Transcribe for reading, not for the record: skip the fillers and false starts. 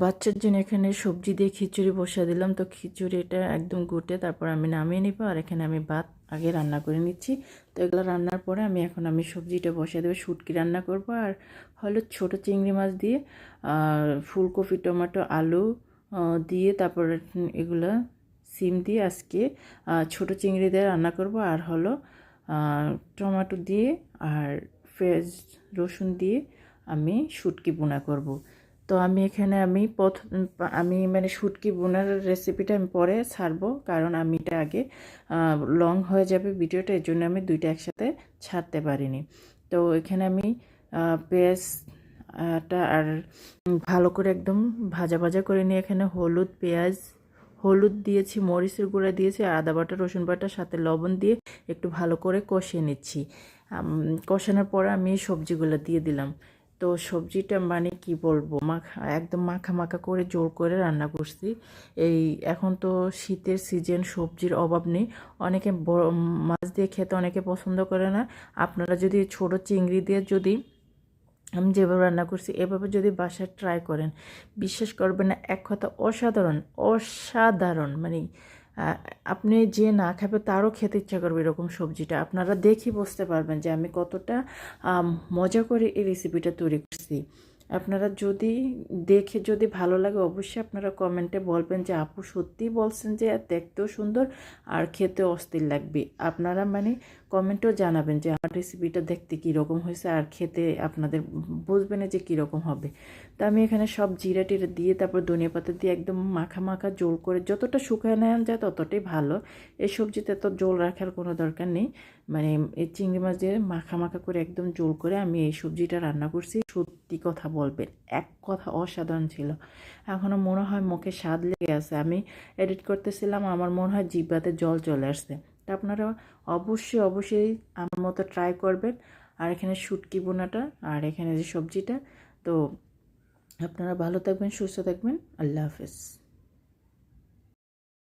বাচ্চার জন্য এখানে সবজি দিয়ে খিচুড়ি বসিয়ে দিলাম। তো খিচুড়িটা একদম গুটে তারপর আমি নামিয়ে নিব। আর এখানে আমি ভাত আগে রান্না করে নিচ্ছি। তো এগুলো রান্নার পরে আমি সবজিটা বসিয়ে দেবো। শুটকি রান্না করব আর হলো ছোট চিংড়ি মাছ দিয়ে আর ফুলকপি টমেটো আলু দিয়ে তারপর এগুলা সিম দিয়ে আজকে ছোট চিংড়ি দিয়ে রান্না করব। আর হলো টমেটো দিয়ে আর পেঁয়াজ রসুন দিয়ে আমি শুটকি বোনা করব। তো আমি এখানে আমি মানে শুটকি বোনার রেসিপিটা আমি পরে ছাড়বো, কারণ আমি এটা আগে লং হয়ে যাবে ভিডিওটা, এর জন্য আমি দুইটা একসাথে ছাড়তে পারিনি। তো এখানে আমি পেঁয়াজটা আর ভালো করে একদম ভাজা ভাজা করে নিয়ে এখানে হলুদ দিয়েছি, মরিচের গুঁড়া দিয়েছি, আর আদা বাটা রসুন বাটার সাথে লবণ দিয়ে একটু ভালো করে কষিয়ে নিচ্ছি। কষানোর পরে আমি সবজিগুলো দিয়ে দিলাম। তো সবজিটা মানে কি বলবো, একদম মাখা মাখা করে জোর করে রান্না করছি। এখন তো শীতের সিজন, সবজির অভাব নেই। অনেকে মাছ দিয়ে খেতে অনেকে পছন্দ করে না। আপনারা যদি ছোট চিংড়ি দিয়ে যদি আমি যেভাবে রান্না করছি এভাবে যদি বাসায় ট্রাই করেন, বিশ্বাস করবেন না, এক কথা অসাধারণ অসাধারণ। মানে আপনি যে না খাবে তারও খেতে ইচ্ছা করবে এরকম সবজিটা। আপনারা দেখি বুঝতে পারবেন যে আমি কতটা মজা করে এই রেসিপিটা তৈরি করছি। আপনারা যদি ভালো লাগে অবশ্যই আপনারা কমেন্টে বলবেন যে আপু সত্যিই বলছেন যে দেখতেও সুন্দর আর খেতেও অস্থির লাগবে। আপনারা মানে কমেন্টেও জানাবেন যে আমার রেসিপিটা দেখতে কীরকম হয়েছে আর খেতে আপনাদের বুঝবেন যে কীরকম হবে। তো আমি এখানে সব জিরা টিরা দিয়ে তারপর ধনিয়া পাতা দিয়ে একদম মাখা মাখা জোল করে, যতটা শুকায় নেওয়া যায় ততটাই ভালো। এই সবজিতে তো জোল রাখার কোনো দরকার নেই। মানে এই চিংড়ি মাছ দিয়ে মাখা মাখা করে একদম জোল করে আমি এই সবজিটা রান্না করছি। সত্যি কথা বলবেন, এক কথা অসাধারণ ছিল। এখনও মনে হয় মুখে স্বাদ লেগে আছে। আমি এডিট করতেছিলাম, আমার মনে হয় জিহ্বাতে জল চলে আসছে। তা আপনারা অবশ্যই অবশ্যই আমার মতো ট্রাই করবেন। আর এখানে শুটকি বোনাটা আর এখানে যে সবজিটা। তো আপনারা ভালো থাকবেন, সুস্থ থাকবেন। আল্লাহ হাফেজ।